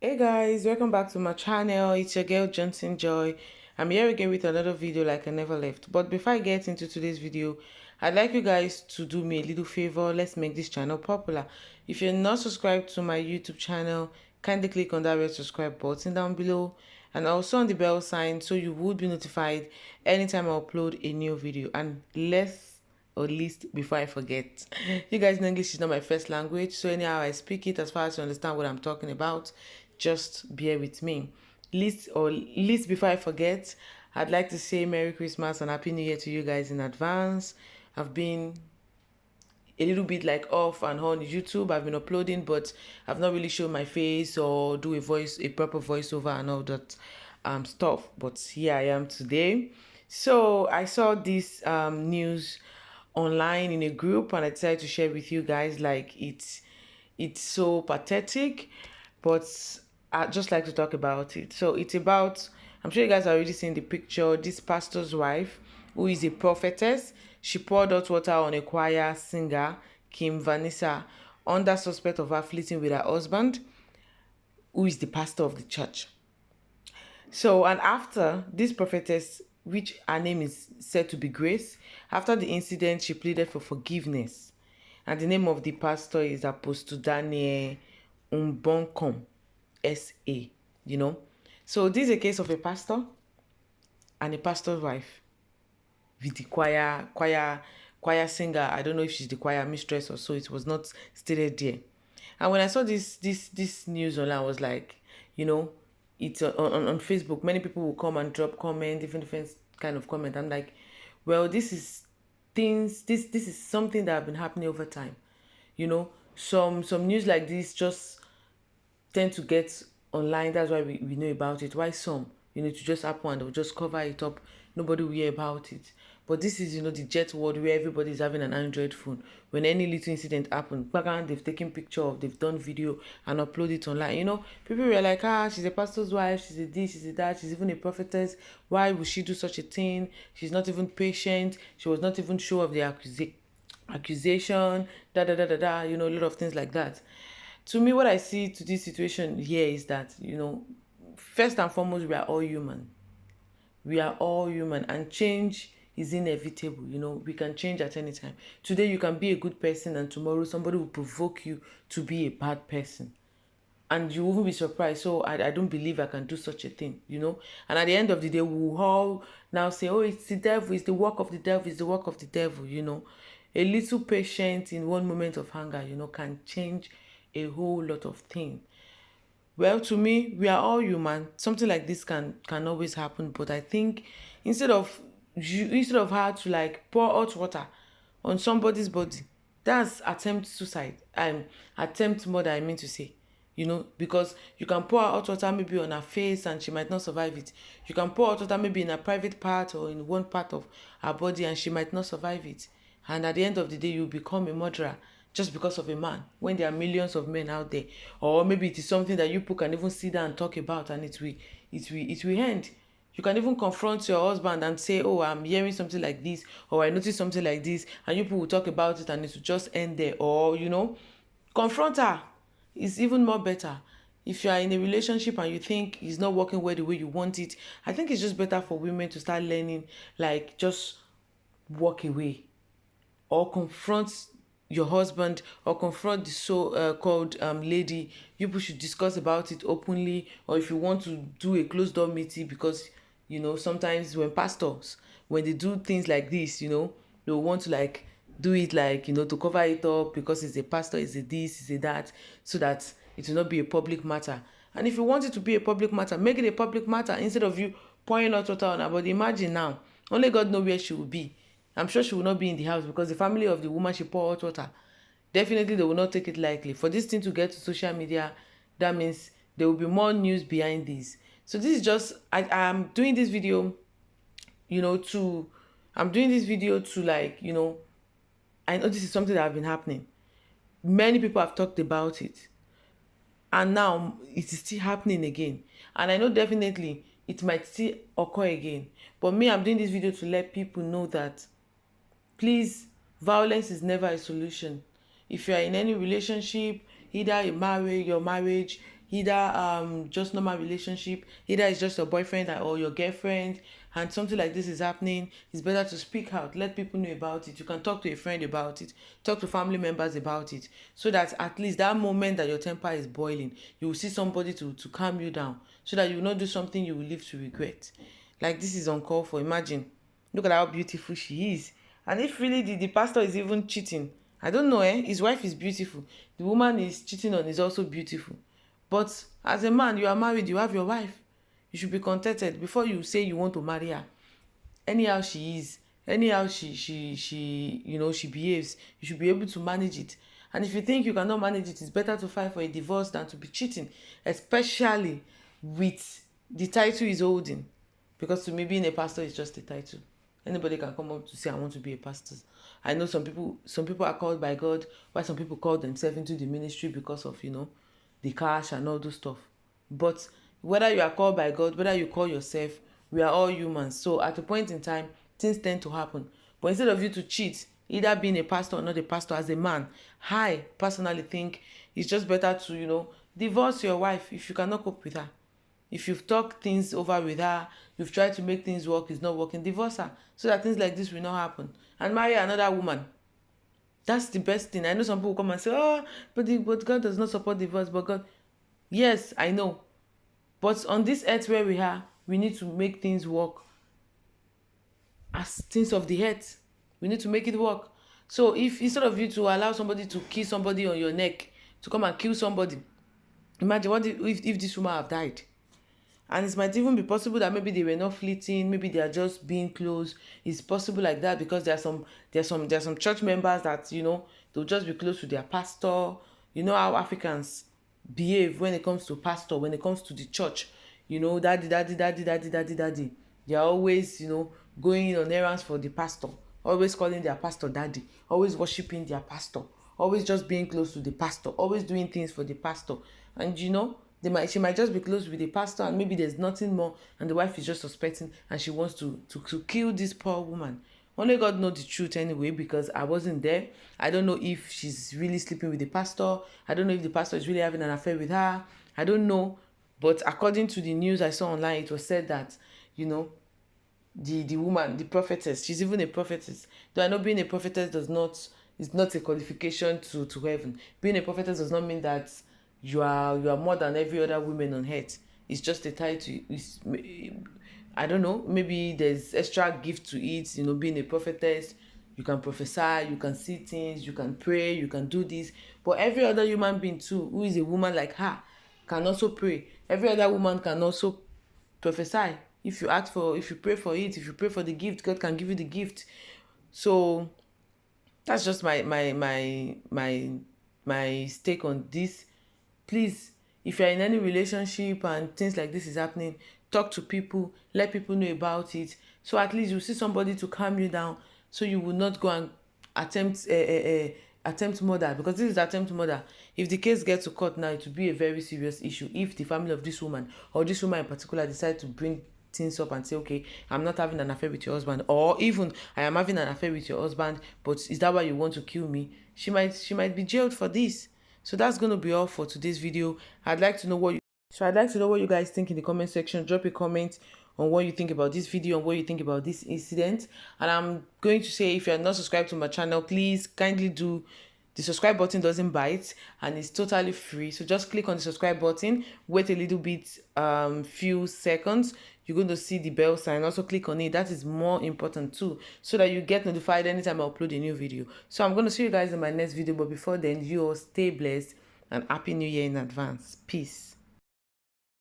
Hey guys, welcome back to my channel. It's your girl Johnson Joy. I'm here again with another video like I never left. But before I get into today's video, I'd like you guys to do me a little favor. Let's make this channel popular. If you're not subscribed to my YouTube channel, kindly click on that red subscribe button down below and also on the bell sign so you would be notified anytime I upload a new video. And let's or least before I forget, you guys know English is not my first language, so anyhow I speak it as far as you understand what I'm talking about. Just bear with me. Least before I forget, I'd like to say Merry Christmas and Happy New Year to you guys in advance. I've been a little bit like off and on YouTube. I've been uploading, but I've not really shown my face or do a proper voiceover and all that stuff. But here I am today. So I saw this news online in a group and I decided to share with you guys. Like it's so pathetic, but I'd just like to talk about it. So it's about, I'm sure you guys are already seeing the picture, this pastor's wife, who is a prophetess. She poured hot water on a choir singer, Kim Vanessa, under suspect of her flirting with her husband, who is the pastor of the church. So, and after this prophetess, which her name is said to be Grace, after the incident, she pleaded for forgiveness. And the name of the pastor is Apostle Daniel Unspoken, SA, you know. So this is a case of a pastor and a pastor's wife with the choir singer. I don't know if she's the choir mistress or so. It was not stated there. And when I saw this news online, I was like, you know, it's on Facebook. Many people will come and drop comment, different kind of comment. I'm like, well, this is something that have been happening over time. You know, some news like this just tend to get online. That's why we know about it. Why some, to just happen and they'll just cover it up. Nobody will hear about it. But this is, the jet world where everybody's having an Android phone. When any little incident happens, they've taken picture of, they've done video and upload it online. People were like, she's a pastor's wife, she's a this, she's a that, she's even a prophetess. Why would she do such a thing? She's not even patient. She was not even sure of the accusation, a lot of things like that. To me, what I see to this situation here is that, first and foremost, we are all human. We are all human and change is inevitable. We can change at any time. Today you can be a good person and tomorrow somebody will provoke you to be a bad person. And you won't be surprised. So I don't believe I can do such a thing, And at the end of the day, we'll all now say, oh, it's the devil, it's the work of the devil, it's the work of the devil, A little patience in one moment of hunger, can change a whole lot of things. Well, to me, we are all human. Something like this can always happen. But I think instead of her to like pour hot water on somebody's body, that's attempt suicide. Attempt murder, I mean to say. Because you can pour hot water maybe on her face and she might not survive it. You can pour hot water maybe in a private part or in one part of her body and she might not survive it. And at the end of the day, you become a murderer just because of a man, when there are millions of men out there. Or maybe it is something that you people can even sit down and talk about and it will end. You can even confront your husband and say, oh, I'm hearing something like this, or I noticed something like this, and you people will talk about it and it will just end there. Or, confront her. It's even more better. If you are in a relationship and you think it's not working well the way you want it, I think it's just better for women to start learning, like, just walk away or confront your husband or confront the so-called lady. You should discuss about it openly, or if you want to do a closed door meeting, because sometimes when pastors, when they do things like this, they want to like do it like to cover it up because it's a pastor, it's a this, it's a that, so that it will not be a public matter. And if you want it to be a public matter, make it a public matter instead of you pouring hot water on her. But imagine now, only God knows where she will be. I'm sure she will not be in the house because the family of the woman she poured hot water, definitely they will not take it lightly. For this thing to get to social media, that means there will be more news behind this. So this is just, I'm doing this video, to like, I know this is something that have been happening. Many people have talked about it. And now it is still happening again. And I know definitely it might still occur again. But me, I'm doing this video to let people know that, please, violence is never a solution. If you are in any relationship, either your marriage, either just normal relationship, either it's just your boyfriend or your girlfriend, and something like this is happening, it's better to speak out, let people know about it. You can talk to a friend about it, talk to family members about it, so that at least that moment that your temper is boiling, you will see somebody to calm you down, so that you will not do something you will live to regret. Like, this is uncalled for. Imagine, look at how beautiful she is. And if really the pastor is even cheating, I don't know, his wife is beautiful, the woman is cheating on is also beautiful. But as a man, you are married, you have your wife, you should be contented before you say you want to marry her. Anyhow she is, anyhow she she behaves, you should be able to manage it. And if you think you cannot manage it, it's better to file for a divorce than to be cheating, especially with the title he's holding. Because to me, being a pastor is just a title. Anybody can come up to say, I want to be a pastor. I know some people are called by God, while some people call themselves into the ministry because of, the cash and all those stuff. But whether you are called by God, whether you call yourself, we are all humans. So at a point in time, things tend to happen. But instead of you to cheat, either being a pastor or not a pastor, as a man, I personally think it's just better to, divorce your wife if you cannot cope with her. If you've talked things over with her, you've tried to make things work, it's not working, divorce her, so that things like this will not happen. And marry another woman. That's the best thing. I know some people come and say, oh, but God does not support divorce. But God, yes, I know. But on this earth where we are, we need to make things work as things of the earth. We need to make it work. So if instead of you to allow somebody to kiss somebody on your neck, to come and kill somebody, imagine what if this woman have died. And it might even be possible that maybe they were not fleeting, maybe they are just being close. It's possible like that because there are some church members that they'll just be close to their pastor. You know how Africans behave when it comes to pastor, when it comes to the church. Daddy, daddy, daddy, daddy, daddy, daddy. They are always going on errands for the pastor, always calling their pastor daddy, always worshiping their pastor, always just being close to the pastor, always doing things for the pastor. And she might just be close with the pastor, and maybe there's nothing more, and the wife is just suspecting, and she wants to kill this poor woman. Only God knows the truth anyway, because I wasn't there. I don't know if she's really sleeping with the pastor. I don't know if the pastor is really having an affair with her. I don't know. But according to the news I saw online, it was said that, the woman, the prophetess, she's even a prophetess. Though I know being a prophetess is not a qualification to heaven. Being a prophetess does not mean that you are more than every other woman on earth. It's just a title. I don't know, maybe there's extra gift to it, being a prophetess. You can prophesy, you can see things, you can pray, you can do this. But every other human being too, who is a woman like her, can also pray. Every other woman can also prophesy. If you pray for it, if you pray for the gift, God can give you the gift. So that's just my stake on this. Please, if you're in any relationship and things like this is happening, talk to people, let people know about it, so at least you see somebody to calm you down, so you will not go and attempt murder, because this is attempt murder. If the case gets to court now, it will be a very serious issue if the family of this woman, or this woman in particular, decide to bring things up and say, okay, I'm not having an affair with your husband, or even I am having an affair with your husband, but is that why you want to kill me? She might be jailed for this. So that's going to be all for today's video. I'd like to know what you guys think in the comment section. Drop a comment on what you think about this video and what you think about this incident. And I'm going to say, if you're not subscribed to my channel, please kindly do. The subscribe button doesn't bite and it's totally free. So just click on the subscribe button, wait a little bit, few seconds. You're going to see the bell sign. Also click on it. That is more important too, so that you get notified anytime I upload a new video. So I'm going to see you guys in my next video. But before then, you all stay blessed and Happy New Year in advance. Peace.